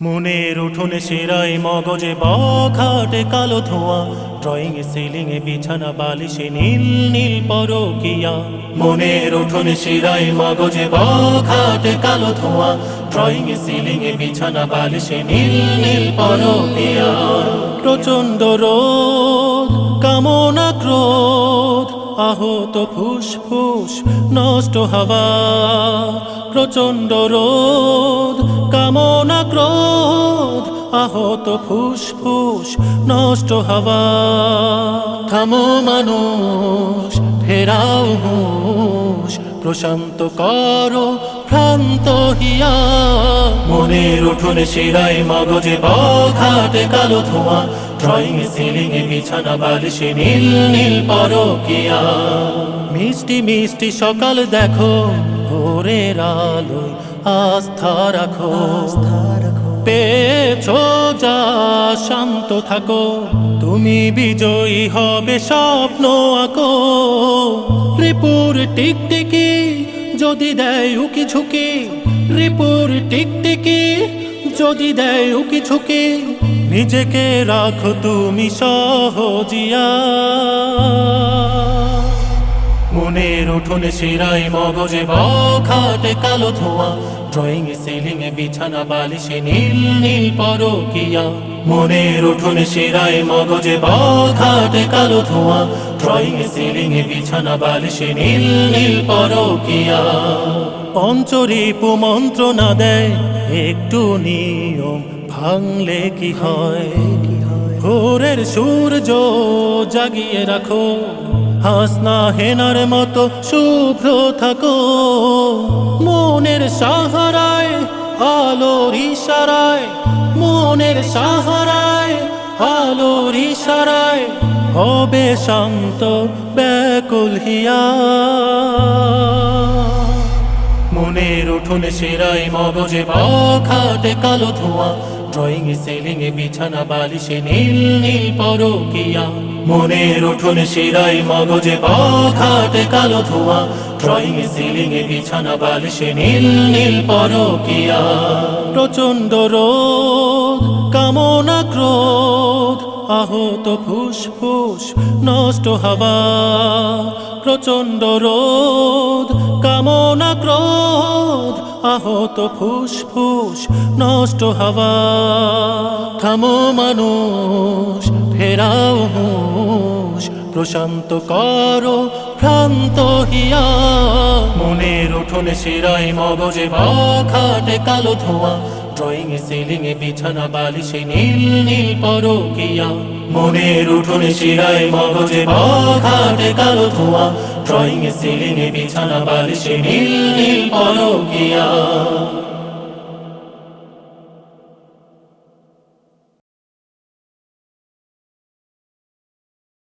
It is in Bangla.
মনের উঠোনে সেরাই মগজে বখাটে কালো ধোঁয়া, ড্রয়িং এ সিলিং এ বিছানা বালিশে নীল নীল পরকিয়া। মনের উঠোনে সেরাই মগজে বখাটে কালো ধোঁয়া, ড্রয়িং এ সিলিং এ বিছানা বালিশে নীল নীল পরকিয়া। প্রচণ্ড রোদ, কামনা ক্রোধ, আহত ফুসফুস, নষ্ট হাওয়া। প্রচণ্ড রোদ, কামনা ক্রোধ, আহত ফুসফুস, নষ্ট হাওয়া। থামো মানুষ, ফেরাও হুঁশ, প্রশান্ত করো ভ্রান্ত হিয়া। মনের উঠোনে সেরাই মগজে বখাটে কালো ধোঁয়া, ড্রয়িং এ সিলিং এ বিছানা বালিশে নীল নীল পরকিয়া। মিষ্টি মিষ্টি সকাল দেখো, ভোরের আলোয় আস্থা রাখো। পেছো যা শান্ত থাকো, তুমি বিজয়ী হবে স্বপ্ন আঁকো। রিপুর টিকটিকি যদি দেয় উকি ঝুঁকি, রিপুর টিকটিকি যদি দেয় উকি ঝুঁকি, নিজেকে রাখো তুমি সহজিয়া। মনের উঠোনে সেরাই মগজে বখাটে কালো ধোঁয়া, ড্রয়িং এ সিলিং এ বিছানা বালিশে নীল নীল পরকিয়া। মনের উঠোনে সেরাই মগজে বখাটে কালো ধোঁয়া, ড্রয়িং এ সিলিং এ বিছানা বালিশে নীল নীল পরকিয়া। পঞ্চরিপু মন্ত্রণা দেয় একটু নিয়ম ভাঙলে কি হয়। ভোরের সূর্য জাগিয়ে রাখো, হাসনা হেনার মতো শুভ্র থাকো। মনের সাহারায় আলোর ইশারায়, মনের সাহারায় আলোর ইশারায় হবে শান্ত ব্যাকুল হিয়া। মনের উঠোনে সেরাই মগজে বখাটে কালো ধোঁয়া, ড্রয়িং এ সিলিং এ বিছানা বালিশে নীল নীল পরকিয়া। মনের উঠোনে সেরাই মগজে বখাটে কালো ধোঁয়া, ড্রয়িং এ সিলিং এ বিছানা বালিশে নীল নীল পরকিয়া। প্রচণ্ড রোদ, কামনা ক্রোধ, আহত ফুসফুস, নষ্ট হাওয়া। প্রচণ্ড রোদ, কামনা ক্রোধ, আহত ফুসফুস, নষ্ট হাওয়া। থামো মানুষ, ফেরাও হুঁশ, প্রশান্ত করো ভ্রান্ত হিয়া। মনের উঠোনে সেরাই মগজে বখাটে কালো ধোঁয়া, ড্রয়িং এ সিলিং এ বিছানা বালিশে নীল নীল পরকিয়া। মনের উঠোনে সেরাই মগজে বখাটে কালো ধোঁয়া, ড্রয়িং এ সিলিং এ বিছানা বালিশে নীল নীল পরকিয়া।